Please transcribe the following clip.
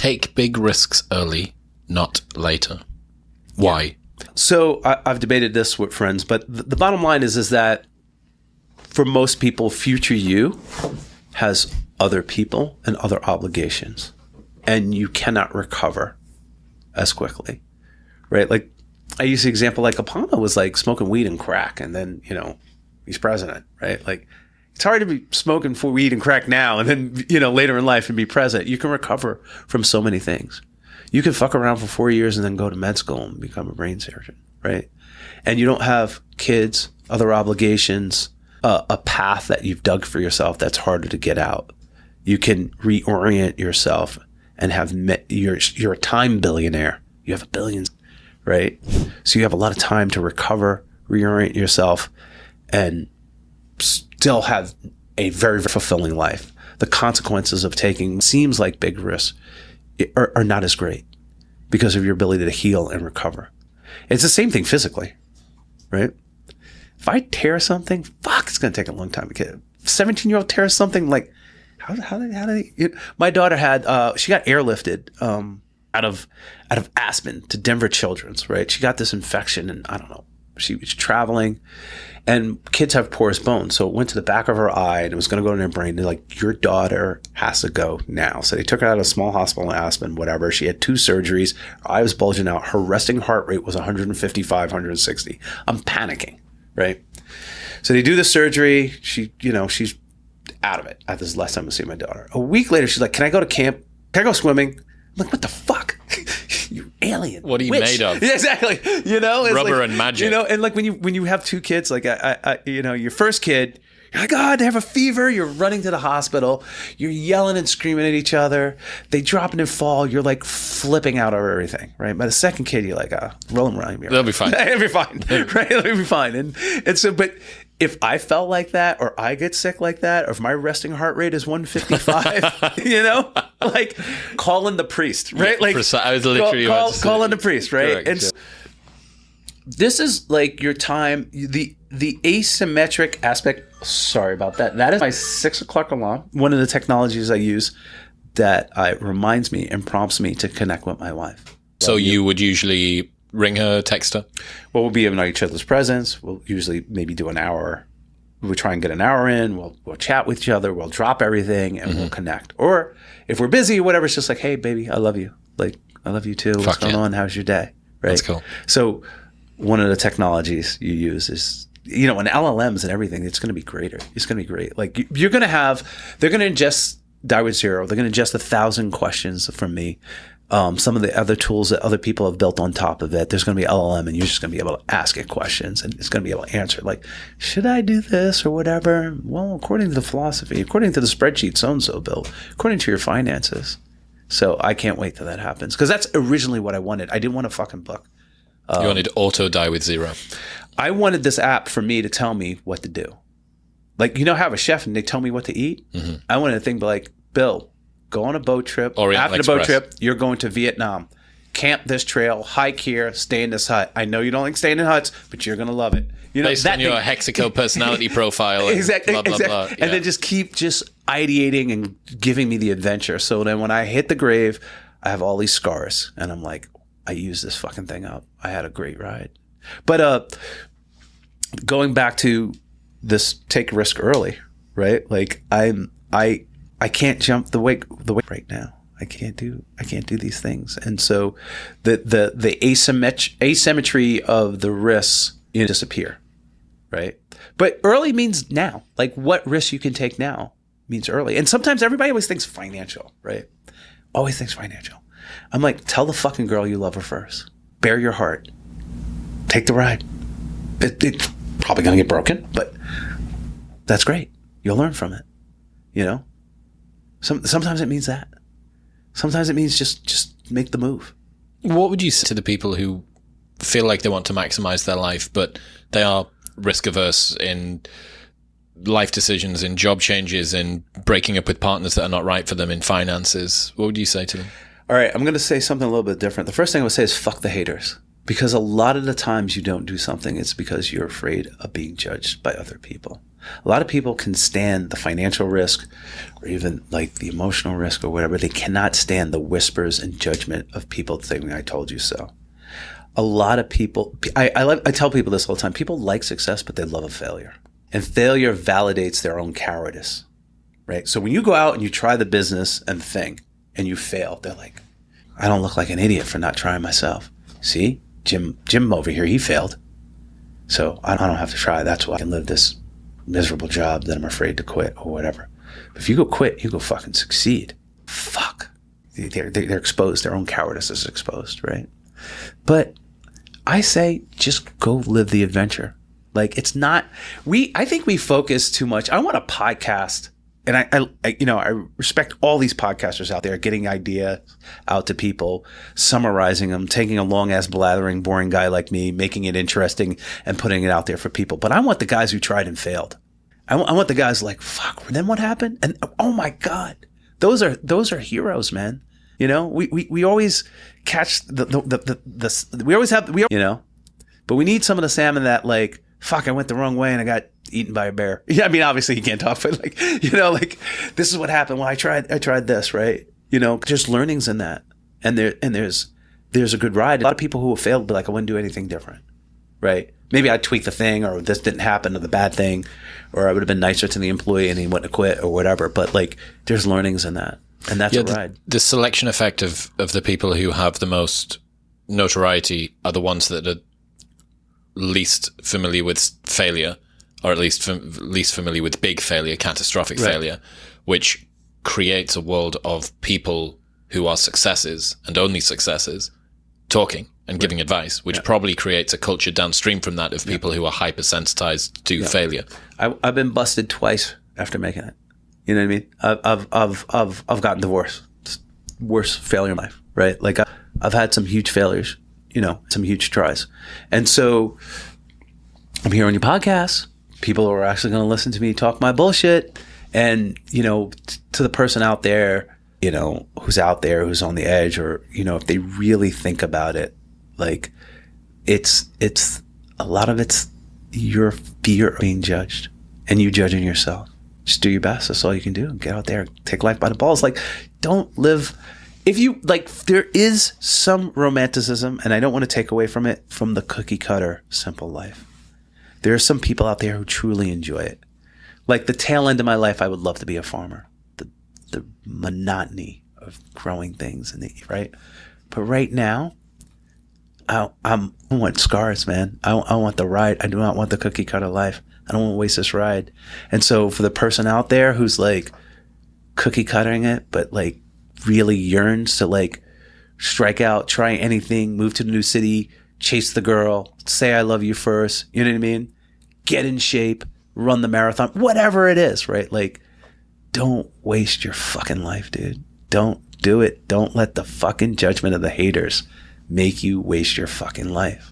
take big risks early, not later. Why? So I've debated this with friends, but the bottom line is that for most people, future you has other people and other obligations, and you cannot recover as quickly, right? Like I use the example, like Apollo was like smoking weed and crack, and then, you know, he's president, right? Like it's hard to be smoking for weed and crack now and then, you know, later in life and be president. You can recover from so many things. You can fuck around for 4 years and then go to med school and become a brain surgeon, right? And you don't have kids, other obligations, a path that you've dug for yourself that's harder to get out. You can reorient yourself and have you're a time billionaire. You have billions, right? So you have a lot of time to recover, reorient yourself, and still have a very, very fulfilling life. The consequences of taking seems like big risks are not as great because of your ability to heal and recover. It's the same thing physically, right? If I tear something, fuck, it's going to take a long time to get it. 17-year-old tears something, like, how did they, my daughter had, she got airlifted out of Aspen to Denver Children's, right? She got this infection, and I don't know, she was traveling, and kids have porous bones. So it went to the back of her eye and it was going to go in her brain. They're like, your daughter has to go now. So they took her out of a small hospital in Aspen, whatever. She had 2 surgeries. Her eye was bulging out. Her resting heart rate was 155, 160. I'm panicking, right? So they do the surgery. She, you know, she's out of it. This is the last time I see my daughter. A week later, she's like, can I go to camp? Can I go swimming? I'm like, what the fuck? You alien. What are you witch. made of? Yeah, exactly. You know, it's rubber like, and magic. You know, and like when you have 2 kids, like I you know, your first kid, you're like, oh, they have a fever. You're running to the hospital. You're yelling and screaming at each other. They drop and fall. You're like flipping out over everything, right? By the second kid, you're like, roll them around. They'll be fine. They'll be fine, right? They'll be fine. And so, but if I felt like that, or I get sick like that, or if my resting heart rate is 155, you know, like call in the priest, right? Like I was literally call in the priest, right? Correct, and yeah. This is like your time, the asymmetric aspect. Sorry about that. That is my 6 o'clock alarm. One of the technologies I use that reminds me and prompts me to connect with my wife. So you would usually ring her, text her? Well, we'll be in each other's presence. We'll usually maybe do an hour. We'll try and get an hour in. We'll chat with each other. We'll drop everything and we'll connect. Or if we're busy or whatever, it's just like, hey, baby, I love you. Like, I love you too. What's going on? How's your day? Right. That's cool. So one of the technologies you use is, you know, and LLMs and everything, it's going to be greater. It's going to be great. Like they're going to ingest Die with Zero. They're going to ingest 1,000 questions from me. Some of the other tools that other people have built on top of it, there's going to be LLM, and you're just going to be able to ask it questions, and it's going to be able to answer like, should I do this or whatever? Well, according to the philosophy, according to the spreadsheet so-and-so built, according to your finances. So I can't wait till that happens, because that's originally what I wanted. I didn't want a fucking book. You wanted auto Die with Zero. I wanted this app for me to tell me what to do. Like, you know, I have a chef and they tell me what to eat. Mm-hmm. I wanted a thing be like, Bill, go on a boat trip. After the boat trip, you're going to Vietnam. Camp this trail, hike here, stay in this hut. I know you don't like staying in huts, but you're going to love it. You know, based on your Hexaco personality profile. And exactly. Blah, blah, blah. Yeah. And then just keep ideating and giving me the adventure. So then when I hit the grave, I have all these scars. And I'm like, I used this fucking thing up. I had a great ride. But going back to this take risk early, right? Like I can't jump the wake right now. I can't do these things. And so the asymmetry of the risks disappear, right? But early means now. Like what risks you can take now means early. And sometimes everybody always thinks financial, right? Always thinks financial. I'm like, tell the fucking girl you love her first. Bare your heart. Take the ride. It's probably going to get broken, but that's great. You'll learn from it, you know? Sometimes it means that. Sometimes it means just make the move. What would you say to the people who feel like they want to maximize their life, but they are risk averse in life decisions, in job changes, in breaking up with partners that are not right for them, in finances? What would you say to them? All right, I'm going to say something a little bit different. The first thing I would say is fuck the haters. Because a lot of the times you don't do something, it's because you're afraid of being judged by other people. A lot of people can stand the financial risk or even like the emotional risk or whatever. They cannot stand the whispers and judgment of people saying, I told you so. A lot of people, I tell people this all the time, people like success, but they love a failure. And failure validates their own cowardice, right? So when you go out and you try the business and the thing and you fail, they're like, I don't look like an idiot for not trying myself. See, Jim over here, he failed. So I don't have to try. That's why I can live this miserable job that I'm afraid to quit or whatever. But if you go quit, you go fucking succeed. Fuck. They're exposed. Their own cowardice is exposed, right? But I say just go live the adventure. Like it's not, I think we focus too much. I want a podcast. And I respect all these podcasters out there getting ideas out to people, summarizing them, taking a long ass blathering, boring guy like me, making it interesting and putting it out there for people. But I want the guys who tried and failed. I want the guys like, fuck, then what happened? And oh my God, those are heroes, man. You know, we always catch we always have, you know, but we need some of the salmon that like, fuck, I went the wrong way and I got eaten by a bear. Yeah, I mean, obviously you can't talk, but like, you know, like this is what happened. Well, I tried this, right? You know, just learnings in that. And there's a good ride. A lot of people who have failed will be like, I wouldn't do anything different, right? Maybe I'd tweak the thing or this didn't happen or the bad thing, or I would have been nicer to the employee and he wouldn't have quit or whatever. But like, there's learnings in that. And that's a ride. The selection effect of the people who have the most notoriety are the ones that are least familiar with failure, or at least least familiar with big failure, catastrophic failure, which creates a world of people who are successes and only successes talking and giving advice, which probably creates a culture downstream from that of people who are hypersensitized to failure. I've been busted twice after making it. You know what I mean? I've gotten divorced. It's worst failure in life, right? Like I've had some huge failures, you know, some huge tries. And so I'm here on your podcast. People are actually going to listen to me talk my bullshit. And, you know, to the person out there, you know, who's out there, who's on the edge, or, you know, if they really think about it, like it's a lot of it's your fear of being judged and you judging yourself. Just do your best. That's all you can do. Get out there, take life by the balls. Like, don't live. If you like, there is some romanticism, and I don't want to take away from it, from the cookie cutter simple life. There are some people out there who truly enjoy it. Like the tail end of my life, I would love to be a farmer. The monotony of growing things, right? But right now, I want scars, man. I want the ride. I do not want the cookie cutter life. I don't want to waste this ride. And so for the person out there who's like cookie cuttering it, but like really yearns to like strike out, try anything, move to the new city, chase the girl, say I love you first, you know what I mean? Get in shape, run the marathon, whatever it is, right? Like, don't waste your fucking life, dude. Don't do it. Don't let the fucking judgment of the haters make you waste your fucking life.